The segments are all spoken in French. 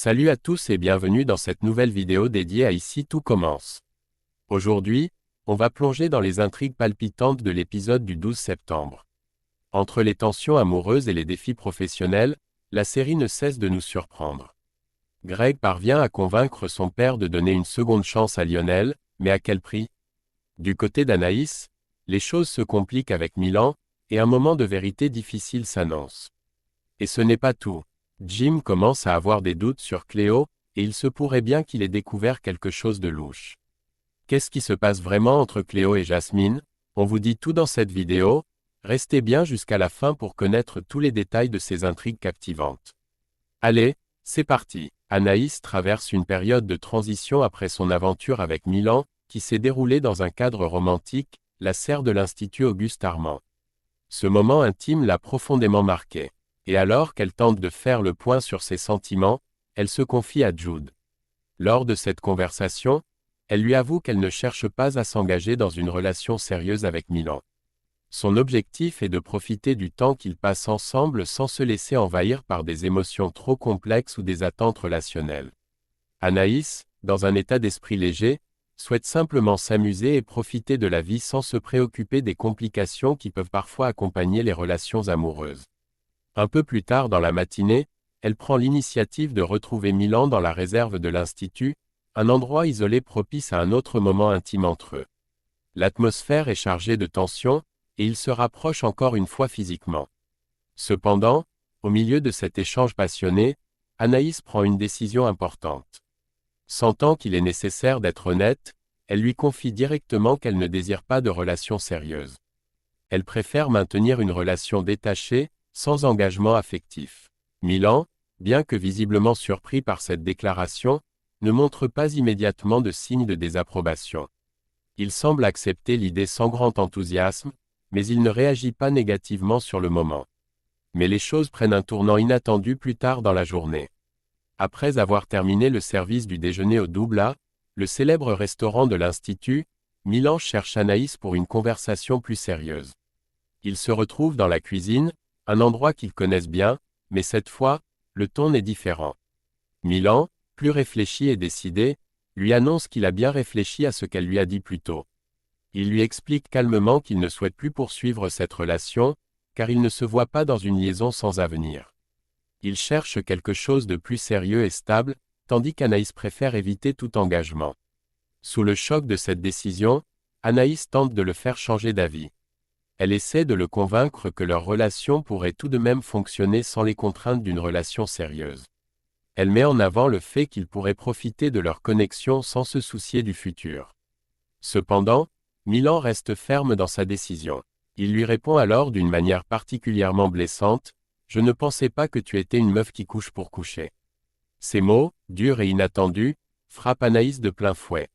Salut à tous et bienvenue dans cette nouvelle vidéo dédiée à Ici tout commence. Aujourd'hui, on va plonger dans les intrigues palpitantes de l'épisode du 12 septembre. Entre les tensions amoureuses et les défis professionnels, la série ne cesse de nous surprendre. Greg parvient à convaincre son père de donner une seconde chance à Lionel, mais à quel prix? Du côté d'Anaïs, les choses se compliquent avec Milan, et un moment de vérité difficile s'annonce. Et ce n'est pas tout. Jim commence à avoir des doutes sur Cléo, et il se pourrait bien qu'il ait découvert quelque chose de louche. Qu'est-ce qui se passe vraiment entre Cléo et Jasmine? On vous dit tout dans cette vidéo, restez bien jusqu'à la fin pour connaître tous les détails de ces intrigues captivantes. Allez, c'est parti. Anaïs traverse une période de transition après son aventure avec Milan, qui s'est déroulée dans un cadre romantique, la serre de l'Institut Auguste Armand. Ce moment intime l'a profondément marquée. Et alors qu'elle tente de faire le point sur ses sentiments, elle se confie à Jude. Lors de cette conversation, elle lui avoue qu'elle ne cherche pas à s'engager dans une relation sérieuse avec Milan. Son objectif est de profiter du temps qu'ils passent ensemble sans se laisser envahir par des émotions trop complexes ou des attentes relationnelles. Anaïs, dans un état d'esprit léger, souhaite simplement s'amuser et profiter de la vie sans se préoccuper des complications qui peuvent parfois accompagner les relations amoureuses. Un peu plus tard dans la matinée, elle prend l'initiative de retrouver Milan dans la réserve de l'Institut, un endroit isolé propice à un autre moment intime entre eux. L'atmosphère est chargée de tension, et ils se rapprochent encore une fois physiquement. Cependant, au milieu de cet échange passionné, Anaïs prend une décision importante. Sentant qu'il est nécessaire d'être honnête, elle lui confie directement qu'elle ne désire pas de relation sérieuse. Elle préfère maintenir une relation détachée, sans engagement affectif. Milan, bien que visiblement surpris par cette déclaration, ne montre pas immédiatement de signe de désapprobation. Il semble accepter l'idée sans grand enthousiasme, mais il ne réagit pas négativement sur le moment. Mais les choses prennent un tournant inattendu plus tard dans la journée. Après avoir terminé le service du déjeuner au Doubla, le célèbre restaurant de l'Institut, Milan cherche Anaïs pour une conversation plus sérieuse. Ils se retrouvent dans la cuisine, un endroit qu'ils connaissent bien, mais cette fois, le ton est différent. Milan, plus réfléchi et décidé, lui annonce qu'il a bien réfléchi à ce qu'elle lui a dit plus tôt. Il lui explique calmement qu'il ne souhaite plus poursuivre cette relation, car il ne se voit pas dans une liaison sans avenir. Il cherche quelque chose de plus sérieux et stable, tandis qu'Anaïs préfère éviter tout engagement. Sous le choc de cette décision, Anaïs tente de le faire changer d'avis. Elle essaie de le convaincre que leur relation pourrait tout de même fonctionner sans les contraintes d'une relation sérieuse. Elle met en avant le fait qu'ils pourraient profiter de leur connexion sans se soucier du futur. Cependant, Milan reste ferme dans sa décision. Il lui répond alors d'une manière particulièrement blessante, « Je ne pensais pas que tu étais une meuf qui couche pour coucher. » Ces mots, durs et inattendus, frappent Anaïs de plein fouet.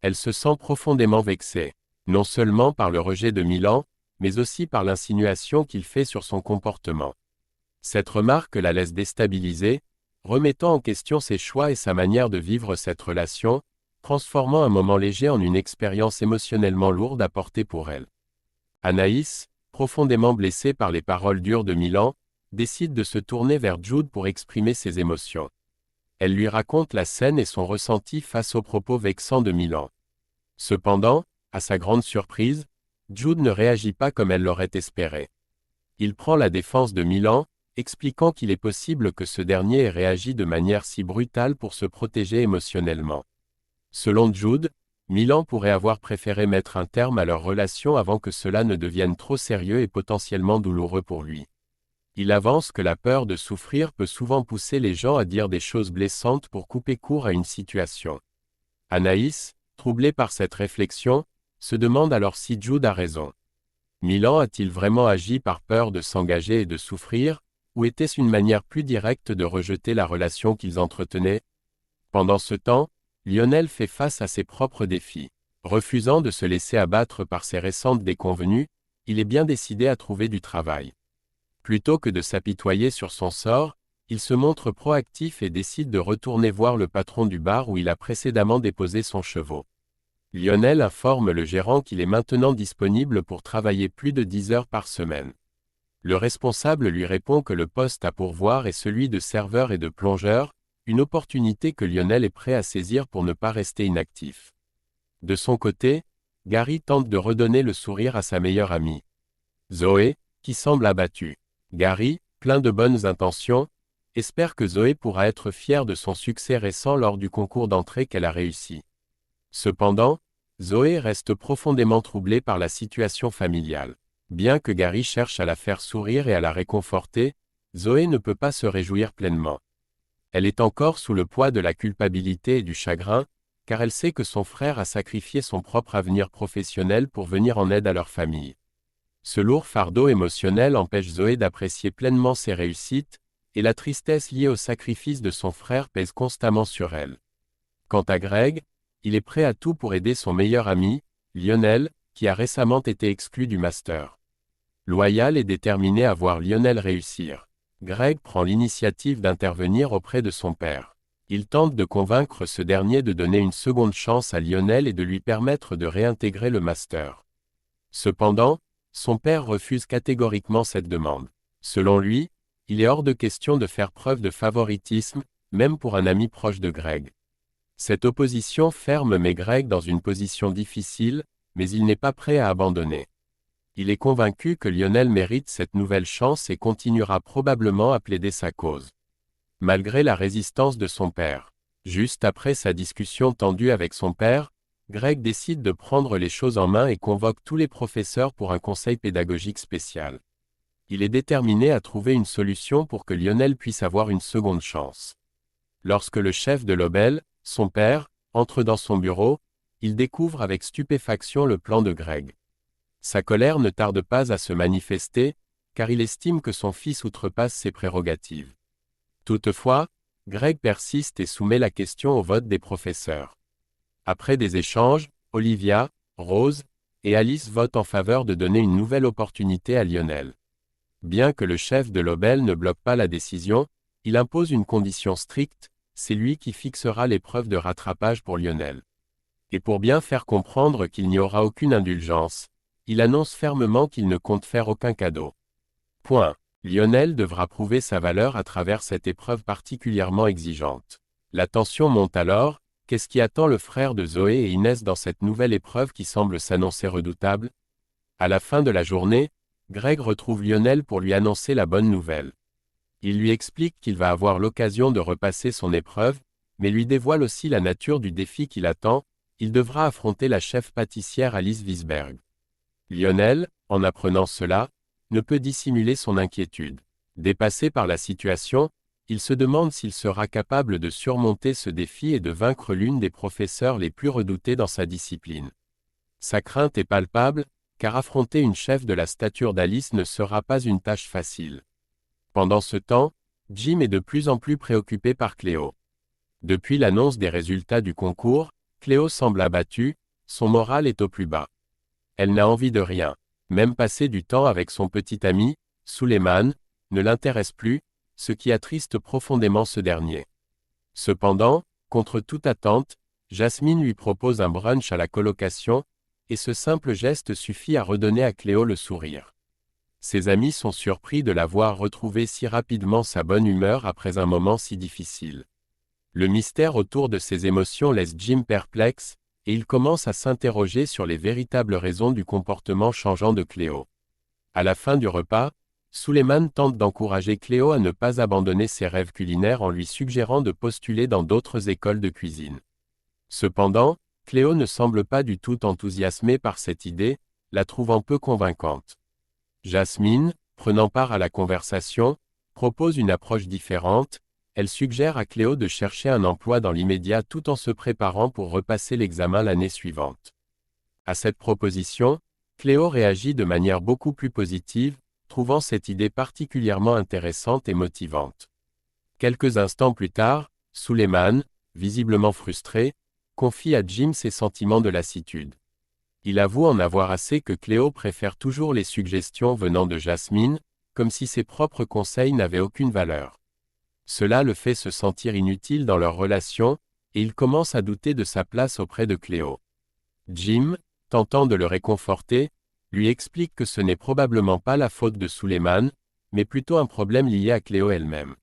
Elle se sent profondément vexée, non seulement par le rejet de Milan, mais aussi par l'insinuation qu'il fait sur son comportement. Cette remarque la laisse déstabilisée, remettant en question ses choix et sa manière de vivre cette relation, transformant un moment léger en une expérience émotionnellement lourde à porter pour elle. Anaïs, profondément blessée par les paroles dures de Milan, décide de se tourner vers Jude pour exprimer ses émotions. Elle lui raconte la scène et son ressenti face aux propos vexants de Milan. Cependant, à sa grande surprise, Jude ne réagit pas comme elle l'aurait espéré. Il prend la défense de Milan, expliquant qu'il est possible que ce dernier ait réagi de manière si brutale pour se protéger émotionnellement. Selon Jude, Milan pourrait avoir préféré mettre un terme à leur relation avant que cela ne devienne trop sérieux et potentiellement douloureux pour lui. Il avance que la peur de souffrir peut souvent pousser les gens à dire des choses blessantes pour couper court à une situation. Anaïs, troublée par cette réflexion, se demande alors si Jude a raison. Milan a-t-il vraiment agi par peur de s'engager et de souffrir, ou était-ce une manière plus directe de rejeter la relation qu'ils entretenaient? Pendant ce temps, Lionel fait face à ses propres défis. Refusant de se laisser abattre par ses récentes déconvenues, il est bien décidé à trouver du travail. Plutôt que de s'apitoyer sur son sort, il se montre proactif et décide de retourner voir le patron du bar où il a précédemment déposé son cheval. Lionel informe le gérant qu'il est maintenant disponible pour travailler plus de 10 heures par semaine. Le responsable lui répond que le poste à pourvoir est celui de serveur et de plongeur, une opportunité que Lionel est prêt à saisir pour ne pas rester inactif. De son côté, Gary tente de redonner le sourire à sa meilleure amie, Zoé, qui semble abattue. Gary, plein de bonnes intentions, espère que Zoé pourra être fière de son succès récent lors du concours d'entrée qu'elle a réussi. Cependant, Zoé reste profondément troublée par la situation familiale. Bien que Gary cherche à la faire sourire et à la réconforter, Zoé ne peut pas se réjouir pleinement. Elle est encore sous le poids de la culpabilité et du chagrin, car elle sait que son frère a sacrifié son propre avenir professionnel pour venir en aide à leur famille. Ce lourd fardeau émotionnel empêche Zoé d'apprécier pleinement ses réussites, et la tristesse liée au sacrifice de son frère pèse constamment sur elle. Quant à Greg, il est prêt à tout pour aider son meilleur ami, Lionel, qui a récemment été exclu du master. Loyal et déterminé à voir Lionel réussir, Greg prend l'initiative d'intervenir auprès de son père. Il tente de convaincre ce dernier de donner une seconde chance à Lionel et de lui permettre de réintégrer le master. Cependant, son père refuse catégoriquement cette demande. Selon lui, il est hors de question de faire preuve de favoritisme, même pour un ami proche de Greg. Cette opposition ferme met Greg dans une position difficile, mais il n'est pas prêt à abandonner. Il est convaincu que Lionel mérite cette nouvelle chance et continuera probablement à plaider sa cause. Malgré la résistance de son père. Juste après sa discussion tendue avec son père, Greg décide de prendre les choses en main et convoque tous les professeurs pour un conseil pédagogique spécial. Il est déterminé à trouver une solution pour que Lionel puisse avoir une seconde chance. Lorsque le chef de Lobel, son père, entre dans son bureau, il découvre avec stupéfaction le plan de Greg. Sa colère ne tarde pas à se manifester, car il estime que son fils outrepasse ses prérogatives. Toutefois, Greg persiste et soumet la question au vote des professeurs. Après des échanges, Olivia, Rose et Alice votent en faveur de donner une nouvelle opportunité à Lionel. Bien que le chef de Lobel ne bloque pas la décision, il impose une condition stricte, c'est lui qui fixera l'épreuve de rattrapage pour Lionel. Et pour bien faire comprendre qu'il n'y aura aucune indulgence, il annonce fermement qu'il ne compte faire aucun cadeau. Point. Lionel devra prouver sa valeur à travers cette épreuve particulièrement exigeante. La tension monte alors, qu'est-ce qui attend le frère de Zoé et Inès dans cette nouvelle épreuve qui semble s'annoncer redoutable? À la fin de la journée, Greg retrouve Lionel pour lui annoncer la bonne nouvelle. Il lui explique qu'il va avoir l'occasion de repasser son épreuve, mais lui dévoile aussi la nature du défi qui l'attend, il devra affronter la chef pâtissière Alice Wiesberg. Lionel, en apprenant cela, ne peut dissimuler son inquiétude. Dépassé par la situation, il se demande s'il sera capable de surmonter ce défi et de vaincre l'une des professeurs les plus redoutés dans sa discipline. Sa crainte est palpable, car affronter une chef de la stature d'Alice ne sera pas une tâche facile. Pendant ce temps, Jim est de plus en plus préoccupé par Cléo. Depuis l'annonce des résultats du concours, Cléo semble abattue, son moral est au plus bas. Elle n'a envie de rien. Même passer du temps avec son petit ami, Suleiman, ne l'intéresse plus, ce qui attriste profondément ce dernier. Cependant, contre toute attente, Jasmine lui propose un brunch à la colocation, et ce simple geste suffit à redonner à Cléo le sourire. Ses amis sont surpris de la voir retrouver si rapidement sa bonne humeur après un moment si difficile. Le mystère autour de ses émotions laisse Jim perplexe, et il commence à s'interroger sur les véritables raisons du comportement changeant de Cléo. À la fin du repas, Suleiman tente d'encourager Cléo à ne pas abandonner ses rêves culinaires en lui suggérant de postuler dans d'autres écoles de cuisine. Cependant, Cléo ne semble pas du tout enthousiasmée par cette idée, la trouvant peu convaincante. Jasmine, prenant part à la conversation, propose une approche différente. Elle suggère à Cléo de chercher un emploi dans l'immédiat tout en se préparant pour repasser l'examen l'année suivante. À cette proposition, Cléo réagit de manière beaucoup plus positive, trouvant cette idée particulièrement intéressante et motivante. Quelques instants plus tard, Suleiman, visiblement frustré, confie à Jim ses sentiments de lassitude. Il avoue en avoir assez que Cléo préfère toujours les suggestions venant de Jasmine, comme si ses propres conseils n'avaient aucune valeur. Cela le fait se sentir inutile dans leur relation, et il commence à douter de sa place auprès de Cléo. Jim, tentant de le réconforter, lui explique que ce n'est probablement pas la faute de Suleiman, mais plutôt un problème lié à Cléo elle-même.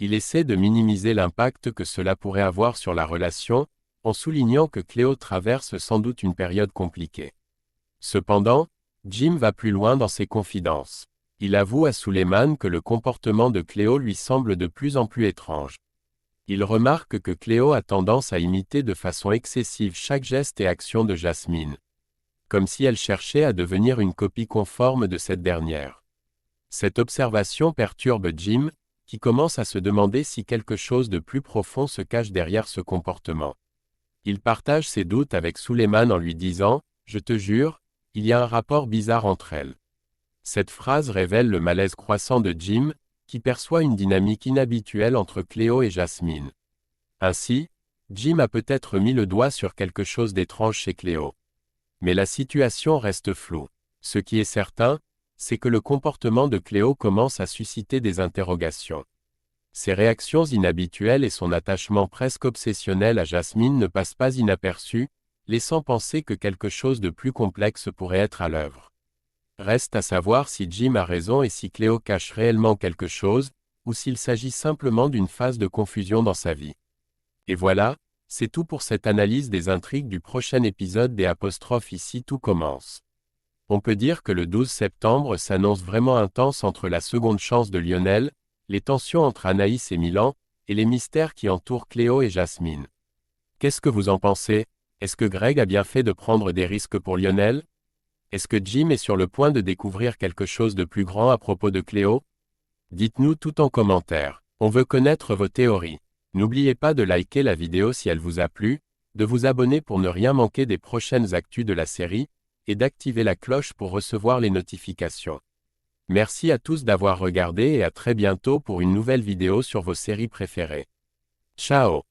Il essaie de minimiser l'impact que cela pourrait avoir sur la relation, en soulignant que Cléo traverse sans doute une période compliquée. Cependant, Jim va plus loin dans ses confidences. Il avoue à Suleiman que le comportement de Cléo lui semble de plus en plus étrange. Il remarque que Cléo a tendance à imiter de façon excessive chaque geste et action de Jasmine, comme si elle cherchait à devenir une copie conforme de cette dernière. Cette observation perturbe Jim, qui commence à se demander si quelque chose de plus profond se cache derrière ce comportement. Il partage ses doutes avec Suleiman en lui disant « Je te jure, il y a un rapport bizarre entre elles ». Cette phrase révèle le malaise croissant de Jim, qui perçoit une dynamique inhabituelle entre Cléo et Jasmine. Ainsi, Jim a peut-être mis le doigt sur quelque chose d'étrange chez Cléo. Mais la situation reste floue. Ce qui est certain, c'est que le comportement de Cléo commence à susciter des interrogations. Ses réactions inhabituelles et son attachement presque obsessionnel à Jasmine ne passent pas inaperçus, laissant penser que quelque chose de plus complexe pourrait être à l'œuvre. Reste à savoir si Jim a raison et si Cléo cache réellement quelque chose, ou s'il s'agit simplement d'une phase de confusion dans sa vie. Et voilà, c'est tout pour cette analyse des intrigues du prochain épisode des ' ici tout commence. On peut dire que le 12 septembre s'annonce vraiment intense entre la seconde chance de Lionel, les tensions entre Anaïs et Milan, et les mystères qui entourent Cléo et Jasmine. Qu'est-ce que vous en pensez? Est-ce que Greg a bien fait de prendre des risques pour Lionel? Est-ce que Jim est sur le point de découvrir quelque chose de plus grand à propos de Cléo? Dites-nous tout en commentaire. On veut connaître vos théories. N'oubliez pas de liker la vidéo si elle vous a plu, de vous abonner pour ne rien manquer des prochaines actus de la série, et d'activer la cloche pour recevoir les notifications. Merci à tous d'avoir regardé et à très bientôt pour une nouvelle vidéo sur vos séries préférées. Ciao!